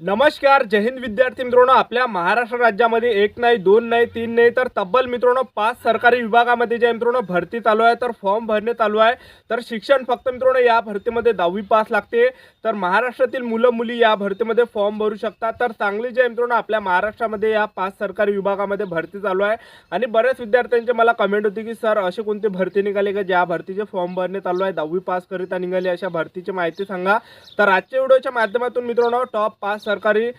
नमस्कार, जय हिंद विद्यार्थी मित्रांनो. आपल्या महाराष्ट्र राज्यामध्ये एक नाही, दोन नाही, तीन नाही तर तब्बल मित्रांनो 5 सरकारी विभागामध्ये जे मित्रांनो भरती चालू आहे, तर फॉर्म भरणे चालू आहे. तर शिक्षण फक्त मित्रांनो या भरतीमध्ये 10वी पास लागते. तर महाराष्ट्रातील मुलं मुली या भरतीमध्ये फॉर्म भरू शकतात. तर चांगली जे मित्रांनो आपल्या महाराष्ट्रामध्ये या 5 सरकारी विभागामध्ये भरती चालू आहे. आणि बऱ्याच विद्यार्थ्यांचे मला कमेंट होती की सर असे कोणते भरती निघाले का ज्या भरतीचे फॉर्म भरणे चालू आहे, 10वी पास करिता निघाले, अशा भरतीची माहिती सांगा. तर आजच्या व्हिडिओच्या माध्यमातून मित्रांनो टॉप 5 सरकारी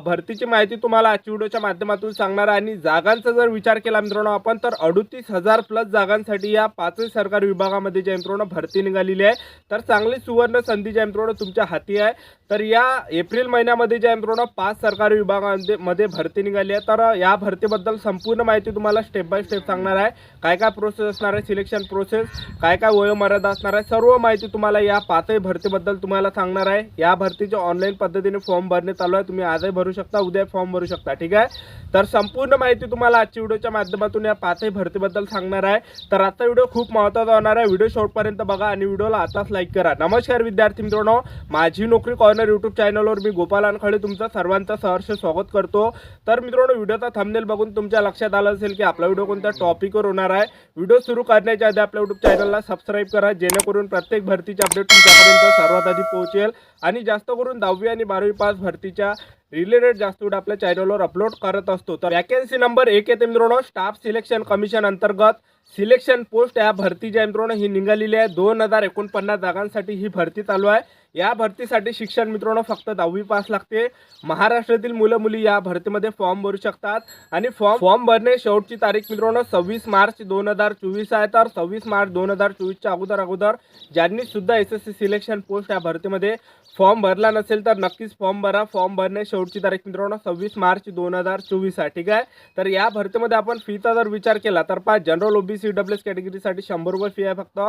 भरतीची माहिती तुम्हाला आजच्या व्हिडिओच्या माध्यमातून सांगणार आहे. आणि जागांचा जर विचार केला मित्रांनो आपण, तर 38,000 प्लस जागांसाठी या 5 सरकारी विभागामध्ये जे मित्रांनो भरती निघालेली आहे. तर चांगली सुवर्ण संधी जे मित्रांनो तुमच्या हाती आहे. तर या एप्रिल महिन्यामध्ये जे मित्रांनो 5 सरकारी विभागांमध्ये भरती निघाली आहे. तर या भरतीबद्दल संपूर्ण माहिती तुम्हाला स्टेप बाय स्टेप सांगणार आहे. काय काय प्रोसेस असणार आहे, सिलेक्शन प्रोसेस, काय काय वयोमर्यादा असणार आहे, सर्व माहिती तुम्हाला या 5 भरतीबद्दल तुम्हाला सांगणार आहे. या भरतीचे ऑनलाईन पद्धतीने फॉर्म भरणे चालू आहे. तुम्ही आजही भरू शकता, उद्या फॉर्म भरू शकता. ठीक आहे. तर संपूर्ण माहिती तुम्हाला आजच्या व्हिडिओच्या माध्यमातून या 5 भरतीबद्दल सांगणार आहे. तर आजचा व्हिडिओ खूप महत्त्वाचा होणार आहे. व्हिडिओ शेवटपर्यंत बघा आणि व्हिडिओला आताच लाईक करा. नमस्कार विद्यार्थी मित्रांनो, माझी नोकरी कॉर्नर यूट्यूब चॅनलवर मी गोपाल अनखळे तुमचं सर्वांचं सहर्ष स्वागत करतो. तर मित्रांनो, व्हिडिओचा थंबनेल बघून तुमच्या लक्षात आलं असेल की आपला व्हिडिओ कोणत्या टॉपिकवर होणार आहे. व्हिडिओ सुरू करण्याच्या आधी आपल्या यूट्यूब चॅनलला सबस्क्राईब करा, जेणेकरून प्रत्येक भरतीचे अपडेट तुमच्यापर्यंत सर्वात आधी पोहोचेल. आणि जास्त करून 10वी आणि 12वी पास भरतीच्या रिलेटेड जास्त व्हिडिओ आपल्या चॅनलवर अपलोड करत असतो. तर वॅकन्सी नंबर 1 येते मित्रांनो, स्टाफ सिलेक्शन कमिशन अंतर्गत सिलेक्शन पोस्ट या भरती ज्या मित्रांनो ही निघालेली आहे. 2049 जागांसाठी ही भरती चालू आहे. या भरतीसाठी शिक्षण मित्रांनो फक्त 10वी पास लागते. महाराष्ट्रातील मुलं मुली या भरतीमध्ये फॉर्म भरू शकतात. आणि फॉर्म भरणे शेवटची तारीख मित्रांनो 26 मार्च 2024 आहे. तर 26 मार्च 2024च्या अगोदर ज्यांनी सुद्धा SSC सिलेक्शन पोस्ट या भरतीमध्ये फॉर्म भरला नसेल तर नक्कीच फॉर्म भरा. फॉर्म भरणे शेवटची तारीख मित्रांनो 26 मार्च 2024 आहे. ठीक आहे. तर या भरतीमध्ये आपण फीचा जर विचार केला तर जनरल OBC EWS कॅटेगरीसाठी 100 रुपये फी आहे फक्त.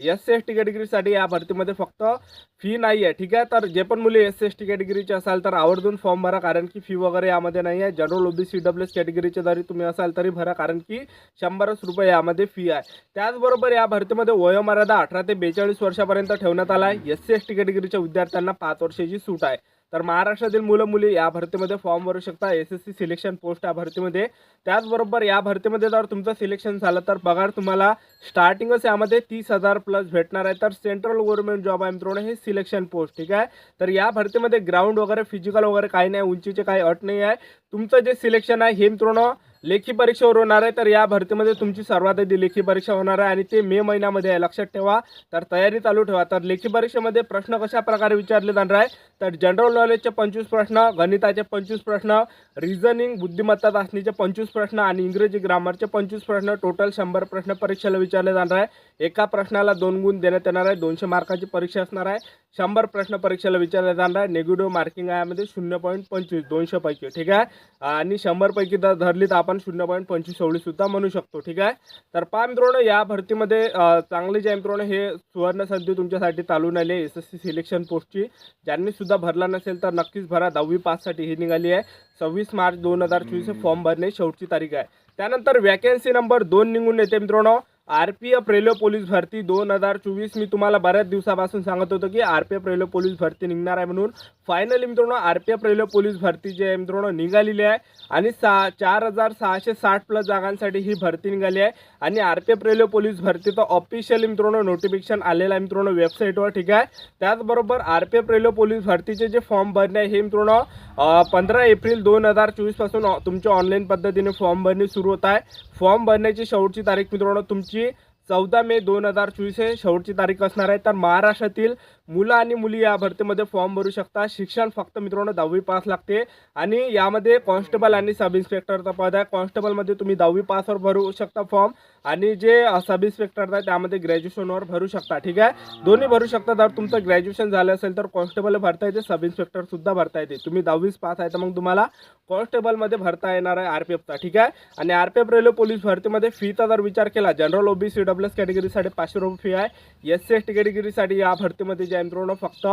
SC ST कॅटेगरीसाठी या भरतीमध्ये फक्त फी नाही आहे. ठीक आहे. तर जे पण मुली SC ST कॅटेगरीचे असाल तर आवर्जून फॉर्म भरा, कारण की फी वगैरे यामध्ये नाही आहे. जनरल OBC EWS कॅटेगरीचे जरी तुम्ही असाल तरी भरा, कारण की 100 रुपये यामध्ये फी आहे. त्याचबरोबर या भरतीमध्ये वयोमर्यादा 18 ते 42 वर्षापर्यंत ठेवण्यात आला आहे. SC ST कॅटेगरीच्या विद्यार्थ्यांना 5 वर्षाची सूट आहे. तर महाराष्ट्रातील मुलं मुली या भरतीमध्ये फॉर्म भरू शकता SSC सिलेक्शन पोस्ट या भरतीमध्ये. त्याचबरोबर या भरतीमध्ये जर तुमचं सिलेक्शन झालं तर पगार तुम्हाला स्टार्टिंगच यामध्ये 30,000 प्लस भेटणार आहे. तर सेंट्रल गव्हर्नमेंट जॉब आहे मित्रांनो हे सिलेक्शन पोस्ट. ठीक आहे. तर या भरतीमध्ये ग्राउंड वगैरे फिजिकल वगैरे काही नाही, उंचीचे काही अट नाही आहे. तुमचं जे सिलेक्शन आहे हे मित्रांनो लेखी परीक्षेवर होणार आहे. तर या भरतीमध्ये तुमची सर्वात आधी लेखी परीक्षा होणार आहे आणि ते मे महिन्यामध्ये आहे, लक्षात ठेवा. तर तयारी चालू ठेवा. तर लेखी परीक्षेमध्ये प्रश्न कशा प्रकारे विचारले जाणार आहे, तर जनरल नॉलेजचे 25 प्रश्न, गणिताचे 25 प्रश्न, रिझनिंग बुद्धिमत्ता चाचणीचे 25 प्रश्न आणि इंग्रजी ग्रामरचे 25 प्रश्न, टोटल 100 प्रश्न परीक्षेला विचारले जाणार आहे. एका प्रश्नाला 2 गुण देण्यात येणार आहे. 200 मार्काची परीक्षा असणार आहे. 100 प्रश्न परीक्षेला विचारले जाणार आहे. निगेटिव्ह मार्किंग आहे यामध्ये 0.25 200 पैकी. ठीक आहे. आणि 100 पैकी जर धरली तर आपण 0.25 सुद्धा म्हणू शकतो. ठीक आहे. तर पहा मित्रांनो, या भरतीमध्ये चांगली जे मित्रांनो हे सुवर्ण संधी तुमच्यासाठी चालून आली आहे SSC सिलेक्शन पोस्टची. ज्यांनी सुद्धा भरला नसेल तर नक्कीच भरा. 10वी पाससाठी ही निघाली आहे. 26 मार्च 2024 फॉर्म भरणे शेवटची तारीख आहे. त्यानंतर वॅकन्सी नंबर 2 निघून येते मित्रांनो, RPF रेल्वे पोलीस भरती 2024. मी तुम्हाला बऱ्याच दिवसापासून सांगत होतो की RPF रेल्वे पोलीस भरती निघणार आहे म्हणून. फायनली मित्रांनो RPF रेल्वे पोलीस भरती जे आहे मित्रांनो निघालेली आहे. आणि 4,660 प्लस जागांसाठी ही भरती निघाली आहे. आणि RPF रेल्वे पोलीस भरतीचं ऑफिशियली मित्रांनो नोटिफिकेशन आलेलं आहे मित्रांनो वेबसाईटवर. ठीक आहे. त्याचबरोबर RPF रेल्वे पोलीस भरतीचे जे फॉर्म भरणे आहे हे मित्रांनो 15 एप्रिल 2024 पासून तुमच्या ऑनलाईन पद्धतीने फॉर्म भरणे सुरू होत आहे. फॉर्म भरण्याची शेवटची तारीख मित्रांनो तुमची 14 मे 2024 हे शेवटची तारीख असणार आहे. तर महाराष्ट्रातील मुलं आणि मुली या भरतीमध्ये फॉर्म भरू शकता. शिक्षण फक्त मित्रांनो 10वी पास लागते. आणि यामध्ये कॉन्स्टेबल आणि सब इन्स्पेक्टरचा पद आहे. कॉन्स्टेबलमध्ये तुम्ही 10वी पासवर भरू शकता फॉर्म, आणि जे सब इन्स्पेक्टर आहे त्यामध्ये ग्रॅज्युएशनवर भरू शकता. ठीक आहे. दोन्ही भरू शकता. जर तुमचं ग्रॅज्युएशन झालं असेल तर कॉन्स्टेबल भरता येते, सब इन्स्पेक्टर सुद्धा भरता येते. तुम्ही 10वीच पास आहे तर मग तुम्हाला कॉन्स्टेबलमध्ये भरता येणार आहे RPFचा. ठीक आहे. आणि RPF रेल्वे पोलीस भरतीमध्ये फीचा जर विचार केला, जनरल OBC EWS कॅटेगरीसाठी 500 रुपये फी आहे. SC ST कॅटेगरीसाठी या भरतीमध्ये जे मित्रांनो फक्त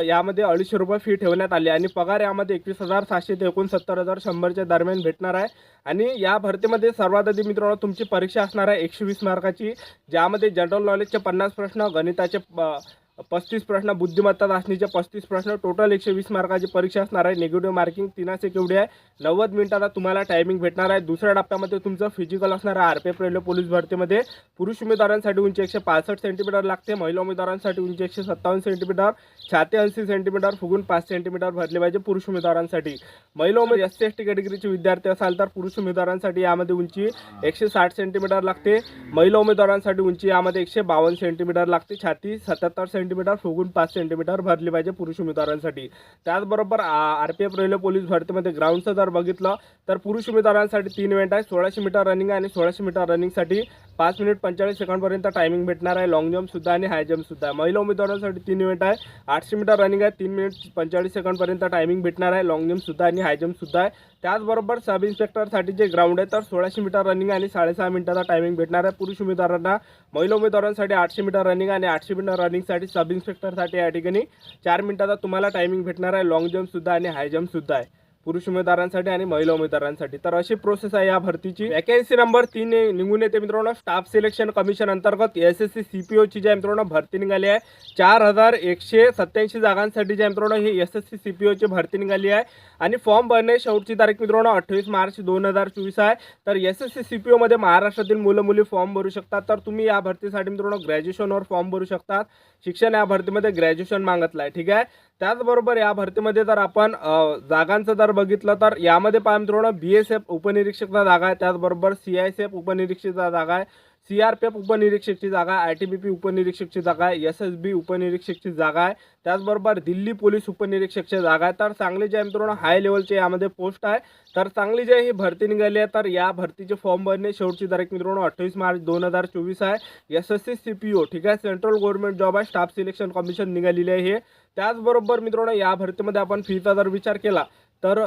यामध्ये 250 रुपये फी ठेवण्यात आली. आणि पगार यामध्ये 21,700 ते 69,100च्या दरम्यान भेटणार आहे. आणि या भरतीमध्ये सर्वात आधी मित्रांनो तुमची परीक्षा असणार आहे 120 मार्काची, ज्यामध्ये जनरल नॉलेजचे 50 प्रश्न, गणिताचे 35 प्रश्न, बुद्धिमत्ता चाचणीचे 35 प्रश्न, टोटल 120 मार्काची परीक्षा असणार आहे. निगेटिव्ह मार्किंग 3 केवढी आहे, 90 मिनिटाचा तुम्हाला टायमिंग भेटणार आहे. दुसऱ्या टप्प्यामध्ये तुमचं फिजिकल असणार आहे. आरपीएफ रेल्वे पोलीस भरतीमध्ये पुरुष उमेदवारांसाठी उंची 165 सेंटीमीटर लागते, महिला उमेदवारांसाठी उंची 157 सेंटीमीटर, छाती 80 सेंटीमीटर, फुगून 5 सेंटीमीटर भरले पाहिजे पुरुष उमेदवारांसाठी. महिला उमेदवार SC/ST कॅटेगरीचे विद्यार्थी असाल तर पुरुष उमेदवारांसाठी यामध्ये उंची 160 सेंटीमीटर लागते, महिला उमेदवारांसाठी उंची यामध्ये 152 सेंटीमीटर लागते, छाती 77 सेंटीमीटर, फुगून 5 सेंटीमीटर भरली पाहिजे पुरुष उमेदवारांसाठी. त्याचबरोबर आरपीएफ रेल्वे पोलीस भरतीमध्ये ग्राउंडचं जर बघितलं तर पुरुष उमेदवारांसाठी 3 इव्हेंट आहे. 1600 मीटर रनिंग आहे आणि 1600 मीटर रनिंगसाठी 5 मिनिट 45 सेकंडपर्यंत टायमिंग भेटणार आहे. लॉंग जम्प सुद्धा आणि हाय जम्प सुद्धा आहे. महिला उमेदवारांसाठी 3 इव्हेंट आहे. 800 मीटर रनिंग आहे, 3 मिनिट 45 सेकंडपर्यंत टायमिंग भेटणार आहे. लॉंग जम्प सुद्धा आणि हाय जम्प सुद्धा आहे. त्याचबरोबर सब इन्स्पेक्टरसाठी जे ग्राउंड आहे तर 1600 मीटर रनिंग आणि 6.5 मिनिटाचा टायमिंग भेटणार आहे पुरुष उमेदवारांना. महिला उमेदवारांसाठी 800 मीटर रनिंग आणि 800 मीटर रनिंगसाठी सब इन्स्पेक्टरसाठी या ठिकाणी 4 मिनिटाचा तुम्हाला टायमिंग भेटणार आहे. लॉंग जम्प सुद्धा आणि हाय जम्प सुद्धा आहे पुरुष उमेदवारांसाठी आणि महिला उमेदवारांसाठी. तर अशी प्रोसेस आहे या भरतीची. वॅकन्सी नंबर 3 निघून येते मित्रांनो. स्टाफ सिलेक्शन कमिशन अंतर्गत SSC CPO ची जी मित्रांनो भरती निघाली आहे 4187 जागांसाठी जी मित्रांनो ही SSC CPO ची भरती निघाली आहे. आणि फॉर्म भरणे शेवटची तारीख मित्रांनो 28 मार्च 2024 आहे. तर SSC CPO मध्ये महाराष्ट्रातील मुलं मुली फॉर्म भरू शकतात. तर तुम्ही या भरतीसाठी मित्रांनो ग्रॅज्युएशनवर फॉर्म भरू शकतात. शिक्षण या भरतीमध्ये ग्रॅज्युएशन मागितलं आहे, ठीक आहे. त्याचबरोबर या भरतीमध्ये जर आपण जागांचं जर बघितलं तर यामध्ये पहा मित्रांनो BSF उपनिरीक्षकचा जागा आहे, त्याचबरोबर CISF उपनिरीक्षकचा जागा आहे, CRPF उपनिरीक्षकची जागा आहे, ITBP उपनिरीक्षकची जागा आहे, SSB उपनिरीक्षकची जागा आहे, त्याचबरोबर दिल्ली पोलीस उपनिरीक्षकची जागा आहे. तर चांगले जे मित्रांनो हाय लेवलचे यामध्ये पोस्ट आहे. तर चांगली जे ही भरती निघाली आहे तर या भरतीचे फॉर्म भरणे शेवटची तारीख मित्रांनो 28 मार्च 2024 आहे. SSC CPO, ठीक आहे, सेंट्रल गव्हर्नमेंट जॉब आहे. स्टाफ सिलेक्शन कमिशन निघालेली आहे हे. त्याचबरोबर मित्रांनो या भरतीमध्ये आपण फीचा जर विचार केला तर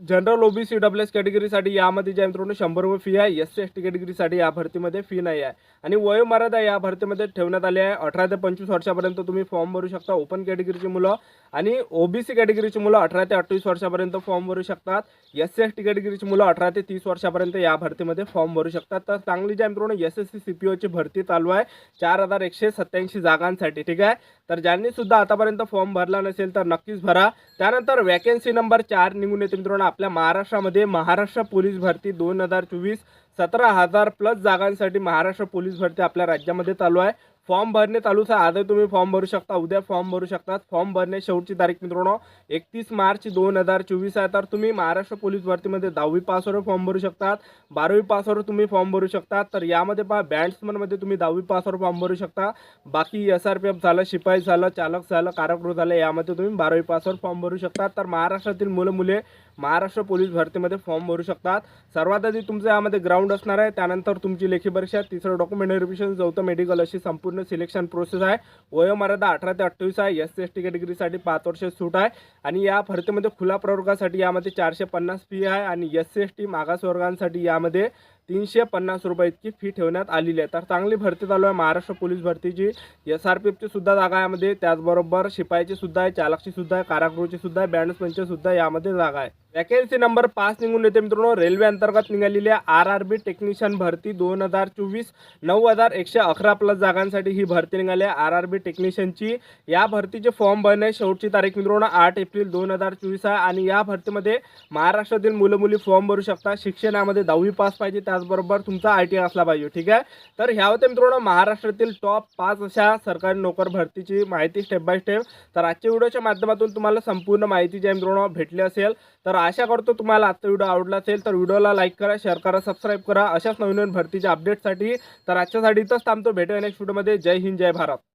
जनरल OBC EWS कॅटेगरीसाठी यामध्ये जे मित्रांनो 100 रुपये फी आहे. SC/ST कॅटेगरीसाठी या भरतीमध्ये फी नाही आहे. आणि वयोमर्यादा या भरतीमध्ये ठेवण्यात आली आहे 18 ते 25 वर्षापर्यंत तुम्ही फॉर्म भरू शकता. ओपन कॅटेगरीची मुलं आणि OBC कॅटेगरीची मुलं 18 ते 28 वर्षापर्यंत फॉर्म भरू शकतात. SC/ST कॅटेगरीची मुलं 18 ते 30 वर्षापर्यंत या भरतीमध्ये फॉर्म भरू शकतात. तर चांगली जे मित्रांनो SSC CPO ची भरती चालू आहे 4187 जागांसाठी, ठीक आहे. तर ज्यांनी सुद्धा आतापर्यंत फॉर्म भरला नसेल तर नक्कीच भरा. त्यानंतर वॅकन्सी नंबर 4 निघून येते मित्रांनो आपल्या महाराष्ट्रामध्ये. महाराष्ट्र पोलीस भरती 2024 17,000 प्लस जागांसाठी महाराष्ट्र पोलीस भरती आपल्या राज्यामध्ये चालू आहे. फॉर्म भरणे चालूच आहे. आजही तुम्ही फॉर्म भरू शकता, उद्या फॉर्म भरू शकतात. फॉर्म भरणे शेवटची तारीख मित्रांनो 31 मार्च 2024 आहे. तर तुम्ही महाराष्ट्र पोलीस भरतीमध्ये 10वी पासवर फॉर्म भरू शकतात, 12वी पासवर तुम्ही फॉर्म भरू शकतात. तर यामध्ये पहा बँड्समनमध्ये तुम्ही 10वी पासवर फॉर्म भरू शकता. बाकी SRPF झालं, शिपाई झालं, चालक झालं, कारागृह झालं, यामध्ये तुम्ही 12वी पासवर फॉर्म भरू शकतात. तर महाराष्ट्रातील मुलं मुले महाराष्ट्र पोलीस भरतीमध्ये फॉर्म भरू शकतात. सर्वात आधी तुमचं यामध्ये ग्राउंड असणार आहे, त्यानंतर तुमची लेखी परीक्षा, तिसरं डॉक्युमेंट व्हेरिफिकेशन, चौथं मेडिकल, अशी संपूर्ण सिलेक्शन प्रोसेस आहे. वयोमर्यादा 18 ते 28 आहे. SC/ST कॅटेगरीसाठी 5 वर्ष सूट आहे. आणि या भरतीमध्ये खुला प्रवर्गासाठी यामध्ये 450 फी आहे आणि SC/ST मागासवर्गांसाठी यामध्ये 350 रुपये इतकी फी ठेवण्यात आलेली आहे. तर चांगली भरती चालू आहे महाराष्ट्र पोलीस भरतीची. SRPFची सुद्धा जागा यामध्ये, त्याचबरोबर शिपाईची सुद्धा आहे, चालकची सुद्धा आहे, कारागृहची सुद्धा आहे, बँड्समनची सुद्धा यामध्ये जागा आहे. वॅकन्सी नंबर 5 निघून येते मित्रांनो रेल्वे अंतर्गत निघालेली आहे RRB टेक्निशियन भरती 2024 9111 प्लस जागांसाठी ही भरती निघाली आहे RRB टेक्निशियनची. या भरतीचे फॉर्म भरणे शेवटची तारीख मित्रांनो 8 एप्रिल 2024 आहे. आणि या भरतीमध्ये महाराष्ट्रातील मुलं मुली फॉर्म भरू शकतात. शिक्षणामध्ये 10वी पास पाहिजे, त्याचबरोबर तुमचा ITI असला पाहिजे, ठीक आहे. तर ह्या होते मित्रांनो महाराष्ट्रातील टॉप 5 अशा सरकारी नोकर भरतीची माहिती स्टेप बाय स्टेप. तर आजच्या व्हिडिओच्या माध्यमातून तुम्हाला संपूर्ण माहिती जी मित्रांनो भेटली असेल. तर आशा करतो तुम्हाला आजचा व्हिडिओ आवडला असेल. तर व्हिडिओला लाईक करा, शेअर करा, सबस्क्राईब करा अशाच नवीन नवीन भरतीच्या अपडेटसाठी. तर आजच्यासाठी इथंच थांबतो. भेटूया नेक्स्ट व्हिडिओमध्ये. जय हिंद, जय भारत.